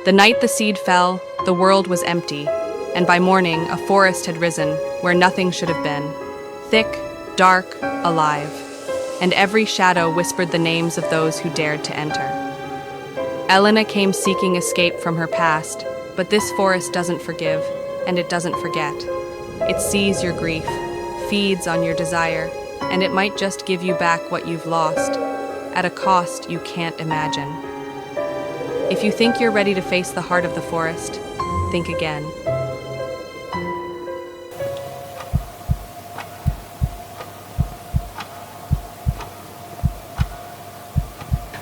The night the seed fell, the world was empty, and by morning a forest had risen where nothing should have been. Thick, dark, alive, and every shadow whispered the names of those who dared to enter. Elena came seeking escape from her past, but this forest doesn't forgive, and it doesn't forget. It sees your grief, feeds on your desire, and it might just give you back what you've lost, at a cost you can't imagine. If you think you're ready to face the heart of the forest, think again.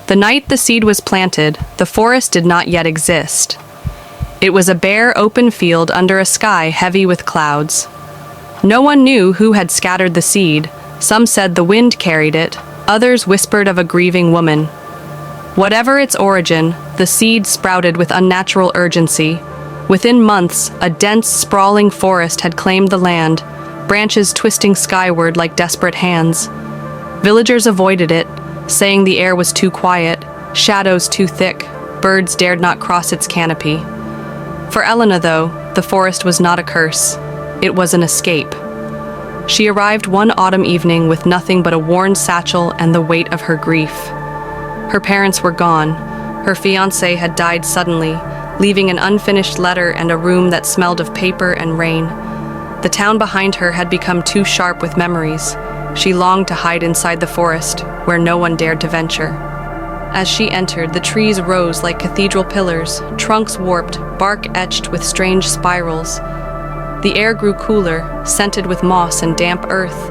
The night the seed was planted, the forest did not yet exist. It was a bare, open field under a sky heavy with clouds. No one knew who had scattered the seed. Some said the wind carried it, others whispered of a grieving woman. Whatever its origin, the seed sprouted with unnatural urgency. Within months, a dense, sprawling forest had claimed the land, branches twisting skyward like desperate hands. Villagers avoided it, saying the air was too quiet, shadows too thick, birds dared not cross its canopy. For Elena, though, the forest was not a curse. It was an escape. She arrived one autumn evening with nothing but a worn satchel and the weight of her grief. Her parents were gone. Her fiancé had died suddenly, leaving an unfinished letter and a room that smelled of paper and rain. The town behind her had become too sharp with memories. She longed to hide inside the forest, where no one dared to venture. As she entered, the trees rose like cathedral pillars, trunks warped, bark etched with strange spirals. The air grew cooler, scented with moss and damp earth.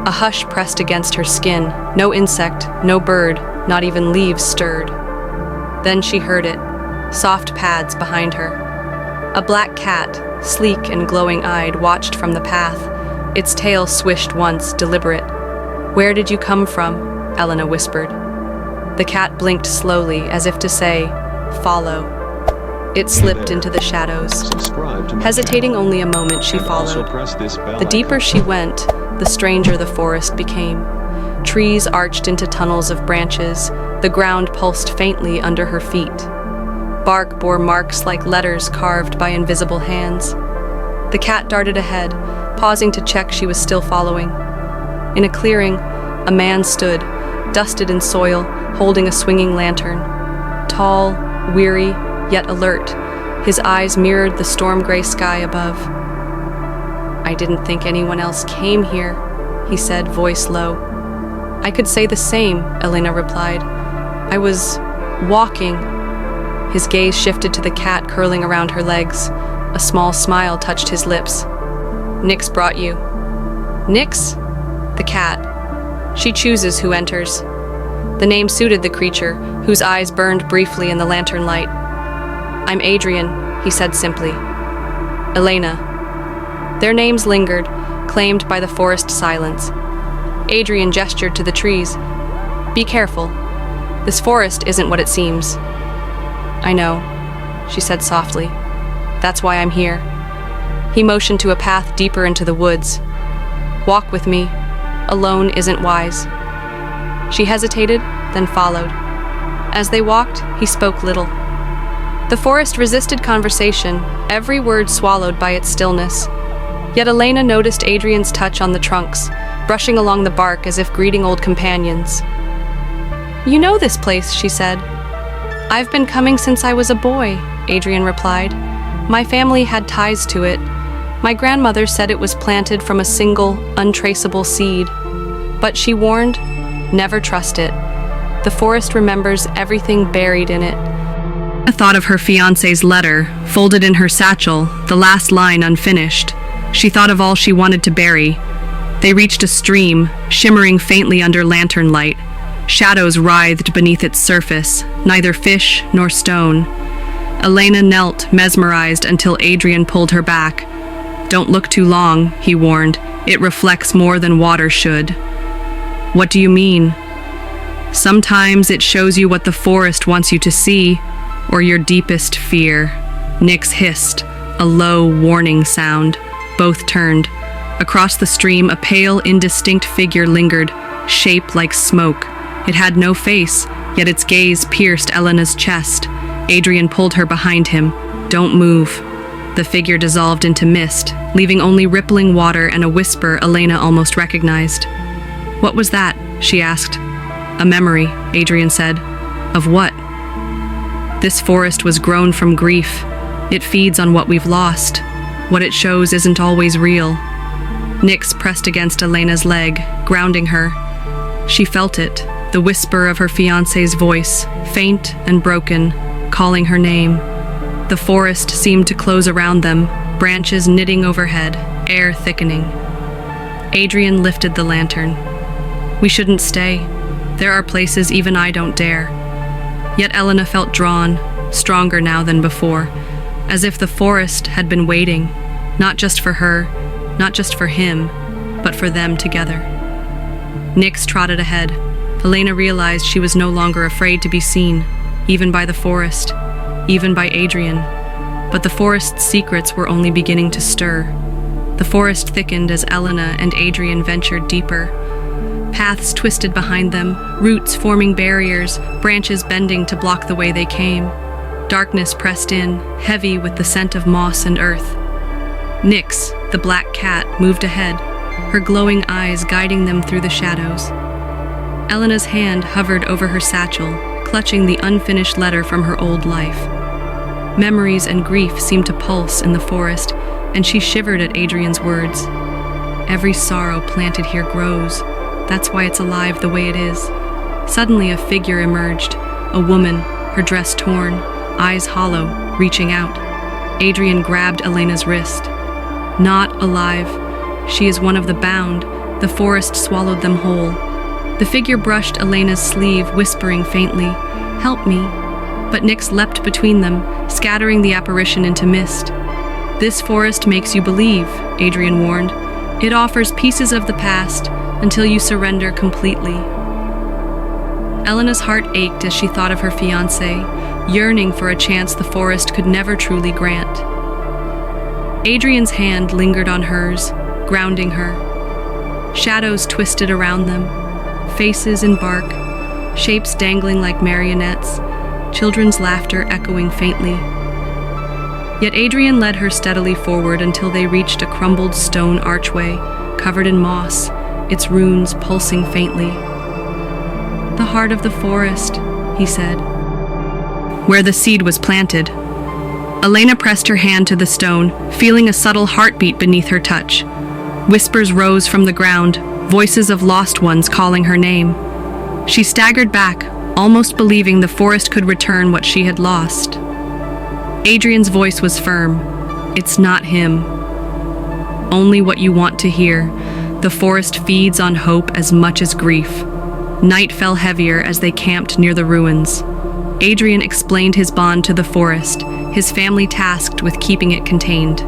A hush pressed against her skin. No insect, no bird, not even leaves stirred. Then she heard it, soft pads behind her. A black cat, sleek and glowing-eyed, watched from the path. Its tail swished once, deliberate. "Where did you come from?" Elena whispered. The cat blinked slowly, as if to say, "Follow." It slipped into the shadows. Hesitating only a moment, she followed. The deeper she went, the stranger the forest became. Trees arched into tunnels of branches. The ground pulsed faintly under her feet. Bark bore marks like letters carved by invisible hands. The cat darted ahead, pausing to check she was still following. In a clearing, a man stood, dusted in soil, holding a swinging lantern. Tall, weary, yet alert, his eyes mirrored the storm-gray sky above. "I didn't think anyone else came here," he said, voice low. "I could say the same," Elena replied. "I was walking." His gaze shifted to the cat curling around her legs. A small smile touched his lips. "Nyx brought you." "Nyx?" "The cat. She chooses who enters." The name suited the creature, whose eyes burned briefly in the lantern light. "I'm Adrian," he said simply. "Elena." Their names lingered, claimed by the forest silence. Adrian gestured to the trees. "Be careful. This forest isn't what it seems." "I know," she said softly. "That's why I'm here." He motioned to a path deeper into the woods. "Walk with me. Alone isn't wise." She hesitated, then followed. As they walked, he spoke little. The forest resisted conversation, every word swallowed by its stillness. Yet Elena noticed Adrian's touch on the trunks, brushing along the bark as if greeting old companions. "You know this place," she said. "I've been coming since I was a boy," Adrian replied. "My family had ties to it. My grandmother said it was planted from a single, untraceable seed. But she warned, never trust it. The forest remembers everything buried in it." I thought of her fiancé's letter, folded in her satchel, the last line unfinished. She thought of all she wanted to bury. They reached a stream, shimmering faintly under lantern light. Shadows writhed beneath its surface, neither fish nor stone. Elena knelt, mesmerized, until Adrian pulled her back. "Don't look too long," he warned. "It reflects more than water should." "What do you mean?" "Sometimes it shows you what the forest wants you to see, or your deepest fear." Nyx hissed, a low, warning sound. Both turned. Across the stream, a pale, indistinct figure lingered, shaped like smoke. It had no face, yet its gaze pierced Elena's chest. Adrian pulled her behind him. "Don't move." The figure dissolved into mist, leaving only rippling water and a whisper Elena almost recognized. "What was that?" she asked. "A memory," Adrian said. "Of what?" "This forest was grown from grief. It feeds on what we've lost. What it shows isn't always real." Nyx pressed against Elena's leg, grounding her. She felt it, the whisper of her fiancé's voice, faint and broken, calling her name. The forest seemed to close around them, branches knitting overhead, air thickening. Adrian lifted the lantern. "We shouldn't stay. There are places even I don't dare." Yet Elena felt drawn, stronger now than before, as if the forest had been waiting, not just for her, not just for him, but for them together. Nyx trotted ahead. Elena realized she was no longer afraid to be seen, even by the forest, even by Adrian. But the forest's secrets were only beginning to stir. The forest thickened as Elena and Adrian ventured deeper. Paths twisted behind them, roots forming barriers, branches bending to block the way they came. Darkness pressed in, heavy with the scent of moss and earth. Nyx, the black cat, moved ahead, her glowing eyes guiding them through the shadows. Elena's hand hovered over her satchel, clutching the unfinished letter from her old life. Memories and grief seemed to pulse in the forest, and she shivered at Adrian's words. "Every sorrow planted here grows. That's why it's alive the way it is." Suddenly a figure emerged, a woman, her dress torn, eyes hollow, reaching out. Adrian grabbed Elena's wrist. "Not alive. She is one of the bound. The forest swallowed them whole." The figure brushed Elena's sleeve, whispering faintly, "Help me." But Nyx leapt between them, scattering the apparition into mist. "This forest makes you believe," Adrian warned. "It offers pieces of the past until you surrender completely." Elena's heart ached as she thought of her fiancé, yearning for a chance the forest could never truly grant. Adrian's hand lingered on hers, grounding her. Shadows twisted around them, faces in bark, shapes dangling like marionettes, children's laughter echoing faintly. Yet Adrian led her steadily forward until they reached a crumbled stone archway, covered in moss, its runes pulsing faintly. "The heart of the forest," he said. "Where the seed was planted." Elena pressed her hand to the stone, feeling a subtle heartbeat beneath her touch. Whispers rose from the ground, voices of lost ones calling her name. She staggered back, almost believing the forest could return what she had lost. Adrian's voice was firm. "It's not him. Only what you want to hear. The forest feeds on hope as much as grief." Night fell heavier as they camped near the ruins. Adrian explained his bond to the forest, his family tasked with keeping it contained.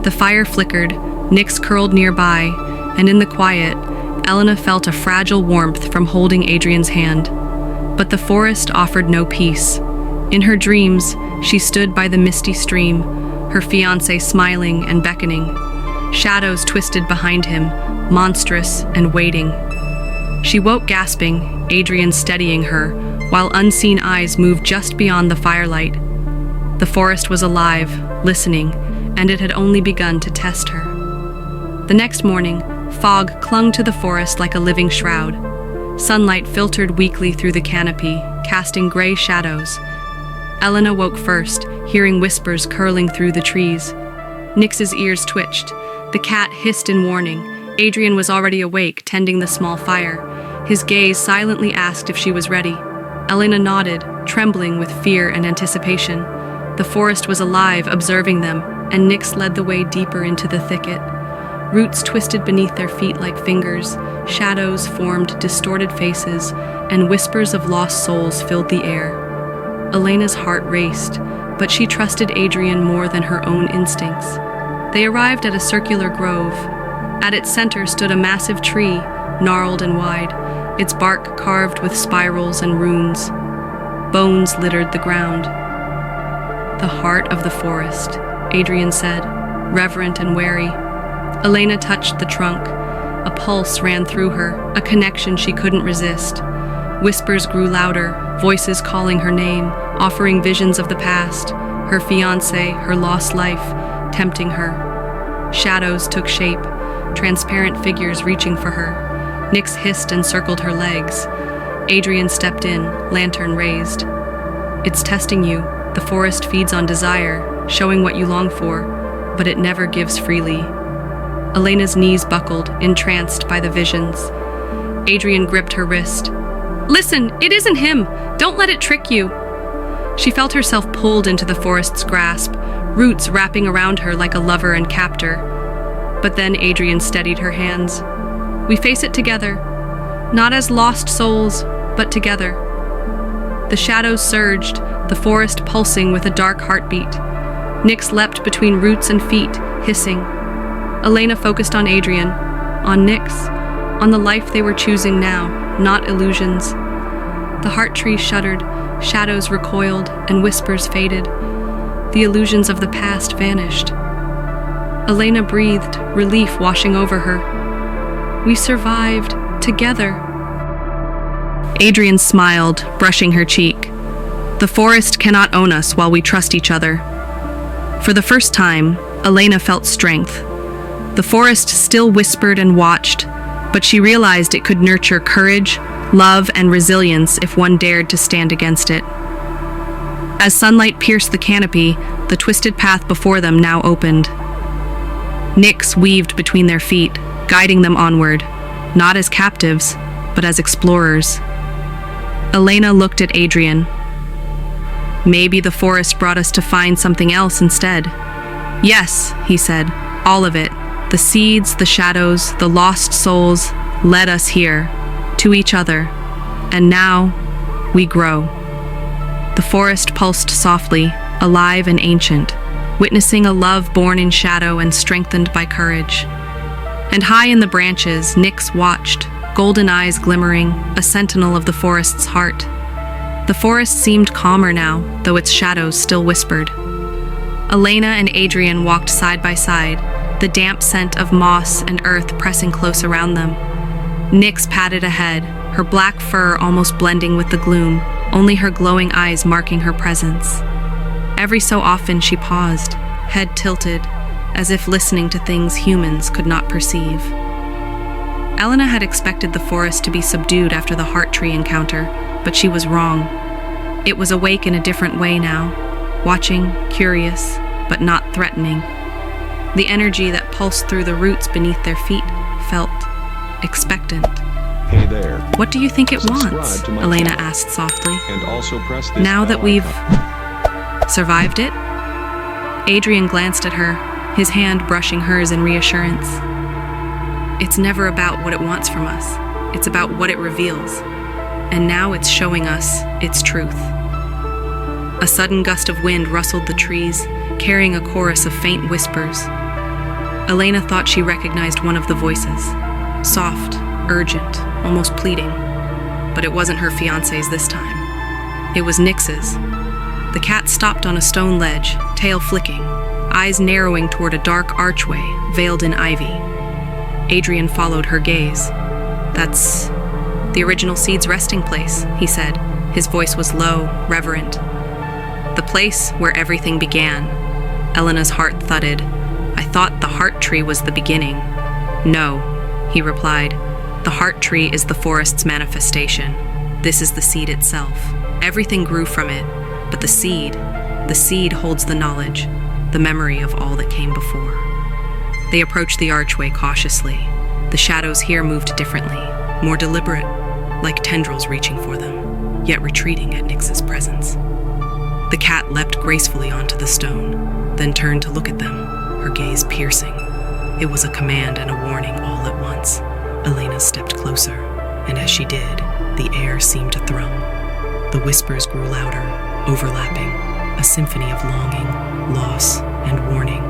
The fire flickered, Nyx curled nearby, and in the quiet, Elena felt a fragile warmth from holding Adrian's hand. But the forest offered no peace. In her dreams, she stood by the misty stream, her fiancé smiling and beckoning. Shadows twisted behind him, monstrous and waiting. She woke gasping, Adrian steadying her, while unseen eyes moved just beyond the firelight. The forest was alive, listening, and it had only begun to test her. The next morning, fog clung to the forest like a living shroud. Sunlight filtered weakly through the canopy, casting gray shadows. Elena woke first, hearing whispers curling through the trees. Nyx's ears twitched. The cat hissed in warning. Adrian was already awake, tending the small fire. His gaze silently asked if she was ready. Elena nodded, trembling with fear and anticipation. The forest was alive, observing them, and Nyx led the way deeper into the thicket. Roots twisted beneath their feet like fingers, shadows formed distorted faces, and whispers of lost souls filled the air. Elena's heart raced, but she trusted Adrian more than her own instincts. They arrived at a circular grove. At its center stood a massive tree, gnarled and wide, its bark carved with spirals and runes. Bones littered the ground. "The heart of the forest," Adrian said, reverent and wary. Elena touched the trunk. A pulse ran through her, a connection she couldn't resist. Whispers grew louder, voices calling her name, offering visions of the past, her fiancé, her lost life, tempting her. Shadows took shape, transparent figures reaching for her. Nyx hissed and circled her legs. Adrian stepped in, lantern raised. It's testing you. The forest feeds on desire, showing what you long for, but it never gives freely. Elena's knees buckled, entranced by the visions. Adrian gripped her wrist. Listen, it isn't him. Don't let it trick you. She felt herself pulled into the forest's grasp, roots wrapping around her like a lover and captor. But then Adrian steadied her hands. We face it together, not as lost souls, but together. The shadows surged, the forest pulsing with a dark heartbeat. Nyx leapt between roots and feet, hissing. Elena focused on Adrian, on Nyx, on the life they were choosing now, not illusions. The heart tree shuddered, shadows recoiled, and whispers faded. The illusions of the past vanished. Elena breathed, relief washing over her. We survived, together. Adrian smiled, brushing her cheek. The forest cannot own us while we trust each other. For the first time, Elena felt strength. The forest still whispered and watched, but she realized it could nurture courage, love, and resilience if one dared to stand against it. As sunlight pierced the canopy, the twisted path before them now opened. Nyx weaved between their feet, guiding them onward, not as captives, but as explorers. Elena looked at Adrian. Maybe the forest brought us to find something else instead. Yes, he said, all of it. The seeds, the shadows, the lost souls led us here, to each other. And now, we grow. The forest pulsed softly, alive and ancient, witnessing a love born in shadow and strengthened by courage. And high in the branches, Nyx watched, golden eyes glimmering, a sentinel of the forest's heart. The forest seemed calmer now, though its shadows still whispered. Elena and Adrian walked side by side, the damp scent of moss and earth pressing close around them. Nyx padded ahead, her black fur almost blending with the gloom, only her glowing eyes marking her presence. Every so often she paused, head tilted, as if listening to things humans could not perceive. Elena had expected the forest to be subdued after the heart tree encounter, but she was wrong. It was awake in a different way now, watching, curious, but not threatening. The energy that pulsed through the roots beneath their feet felt expectant. Hey there. What do you think it Subscribe wants? to my Elena channel. asked softly. And also press this Now that bell we've icon. survived it? Adrian glanced at her, his hand brushing hers in reassurance. It's never about what it wants from us. It's about what it reveals. And now it's showing us its truth. A sudden gust of wind rustled the trees, carrying a chorus of faint whispers. Elena thought she recognized one of the voices. Soft, urgent, almost pleading. But it wasn't her fiancé's this time. It was Nyx's. The cat stopped on a stone ledge, tail flicking, eyes narrowing toward a dark archway veiled in ivy. Adrian followed her gaze. That's the original seed's resting place, he said. His voice was low, reverent. The place where everything began. Elena's heart thudded. I thought the heart tree was the beginning. No, he replied. The heart tree is the forest's manifestation. This is the seed itself. Everything grew from it, but the seed holds the knowledge, the memory of all that came before. They approached the archway cautiously. The shadows here moved differently, more deliberate, like tendrils reaching for them, yet retreating at Nyx's presence. The cat leapt gracefully onto the stone, then turned to look at them, her gaze piercing. It was a command and a warning all at once. Elena stepped closer, and as she did, the air seemed to thrum. The whispers grew louder, overlapping, a symphony of longing, loss, and warning.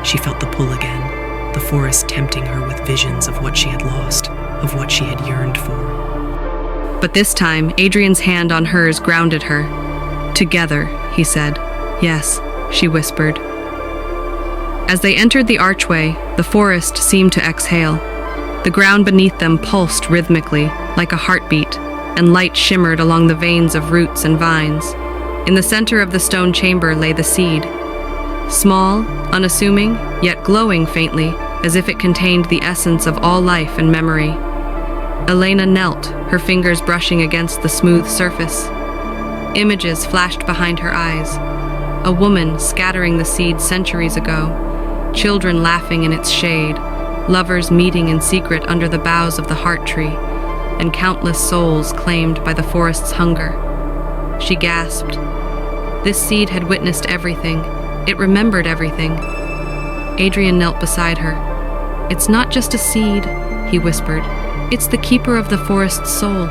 She felt the pull again, the forest tempting her with visions of what she had lost, of what she had yearned for. But this time, Adrian's hand on hers grounded her. Together, he said. Yes, she whispered. As they entered the archway, the forest seemed to exhale. The ground beneath them pulsed rhythmically, like a heartbeat, and light shimmered along the veins of roots and vines. In the center of the stone chamber lay the seed. Small, unassuming, yet glowing faintly, as if it contained the essence of all life and memory. Elena knelt, her fingers brushing against the smooth surface. Images flashed behind her eyes. A woman scattering the seed centuries ago, children laughing in its shade, lovers meeting in secret under the boughs of the heart tree, and countless souls claimed by the forest's hunger. She gasped. This seed had witnessed everything. It remembered everything. Adrian knelt beside her. "It's not just a seed," he whispered. "It's the keeper of the forest's soul.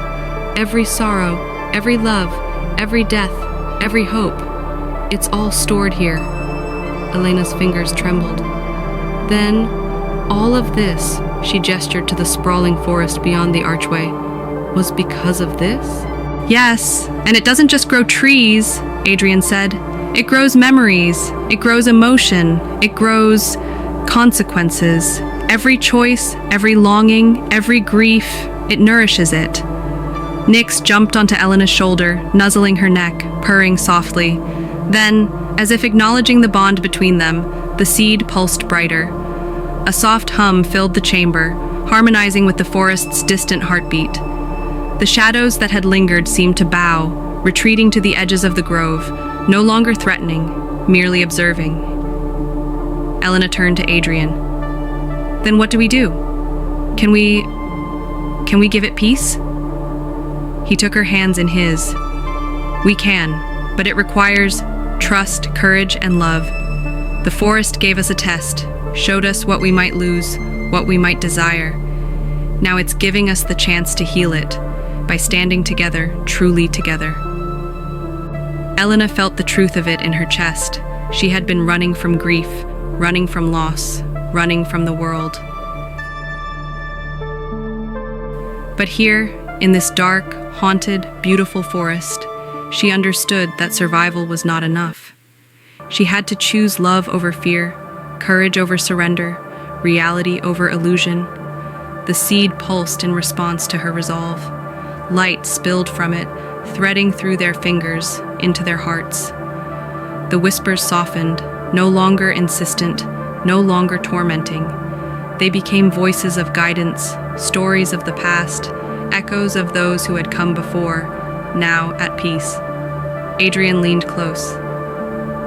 Every sorrow, every love, every death, every hope. It's all stored here." Elena's fingers trembled. Then, all of this, she gestured to the sprawling forest beyond the archway, was because of this? "Yes, and it doesn't just grow trees," Adrian said. "It grows memories, it grows emotion, it grows consequences. Every choice, every longing, every grief, it nourishes it." Nyx jumped onto Elena's shoulder, nuzzling her neck, purring softly. Then, as if acknowledging the bond between them, the seed pulsed brighter. A soft hum filled the chamber, harmonizing with the forest's distant heartbeat. The shadows that had lingered seemed to bow, retreating to the edges of the grove, no longer threatening, merely observing. Elena turned to Adrian. "Then what do we do? Can we give it peace?" He took her hands in his. "We can, but it requires trust, courage, and love. The forest gave us a test, showed us what we might lose, what we might desire. Now it's giving us the chance to heal it, by standing together, truly together." Elena felt the truth of it in her chest. She had been running from grief, running from loss, running from the world. But here, in this dark, haunted, beautiful forest, she understood that survival was not enough. She had to choose love over fear, courage over surrender, reality over illusion. The seed pulsed in response to her resolve. Light spilled from it, threading through their fingers into their hearts. The whispers softened, no longer insistent, no longer tormenting. They became voices of guidance, stories of the past, echoes of those who had come before, now at peace. Adrian leaned close.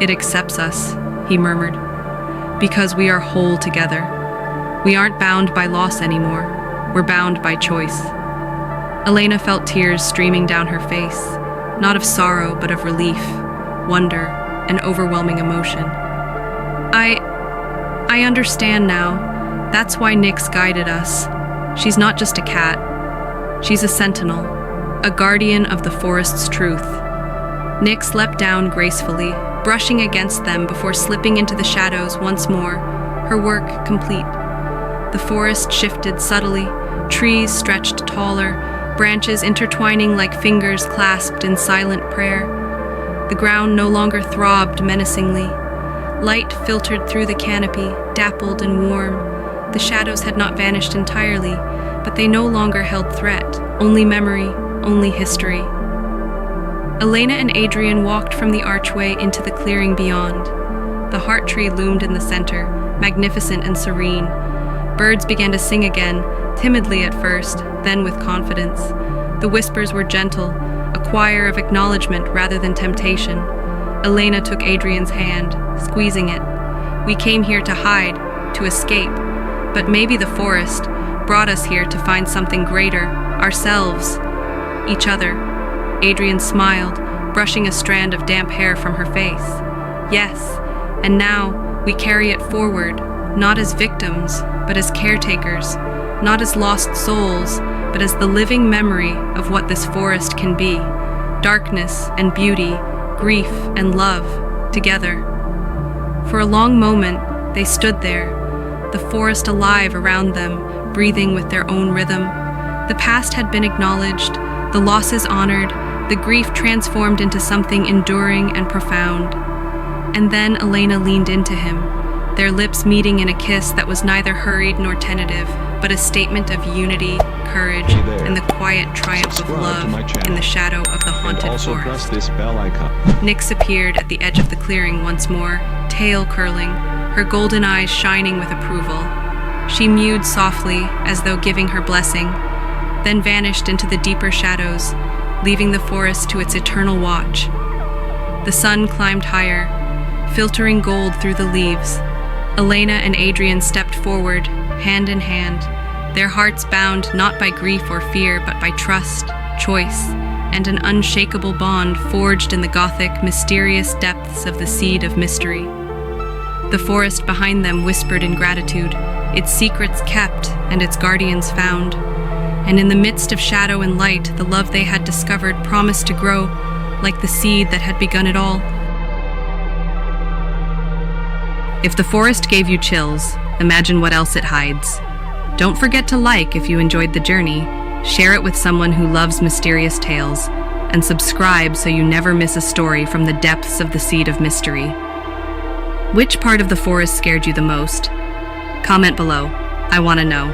"It accepts us," he murmured, "because we are whole together. We aren't bound by loss anymore. We're bound by choice." Elena felt tears streaming down her face, not of sorrow but of relief, wonder, and overwhelming emotion. I understand now. That's why Nyx guided us. She's not just a cat. She's a sentinel, a guardian of the forest's truth." Nyx leapt down gracefully, brushing against them before slipping into the shadows once more, her work complete. The forest shifted subtly, trees stretched taller, branches intertwining like fingers clasped in silent prayer. The ground no longer throbbed menacingly. Light filtered through the canopy, dappled and warm. The shadows had not vanished entirely, but they no longer held threat, only memory, only history. Elena and Adrian walked from the archway into the clearing beyond. The heart tree loomed in the center, magnificent and serene. Birds began to sing again, timidly at first, then with confidence. The whispers were gentle, a choir of acknowledgement rather than temptation. Elena took Adrian's hand, squeezing it. "We came here to hide, to escape, but maybe the forest brought us here to find something greater, ourselves, each other." Adrian smiled, brushing a strand of damp hair from her face. "Yes, and now we carry it forward, not as victims, but as caretakers, not as lost souls, but as the living memory of what this forest can be, darkness and beauty, grief and love, together." For a long moment, they stood there, the forest alive around them, breathing with their own rhythm. The past had been acknowledged, the losses honored, the grief transformed into something enduring and profound. And then Elena leaned into him, their lips meeting in a kiss that was neither hurried nor tentative, but a statement of unity, courage, Hey there. and the quiet triumph of Subscribe love to my channel. in the shadow of the And haunted also forest. press this bell icon. Nyx appeared at the edge of the clearing once more, tail curling, her golden eyes shining with approval. She mewed softly, as though giving her blessing, then vanished into the deeper shadows, leaving the forest to its eternal watch. The sun climbed higher, filtering gold through the leaves. Elena and Adrian stepped forward, hand in hand, their hearts bound not by grief or fear, but by trust, choice, and an unshakable bond forged in the Gothic, mysterious depths of the seed of mystery. The forest behind them whispered in gratitude, its secrets kept and its guardians found. And in the midst of shadow and light, the love they had discovered promised to grow, like the seed that had begun it all. If the forest gave you chills, imagine what else it hides. Don't forget to like if you enjoyed the journey, share it with someone who loves mysterious tales, and subscribe so you never miss a story from the depths of the seed of mystery. Which part of the forest scared you the most? Comment below. I want to know.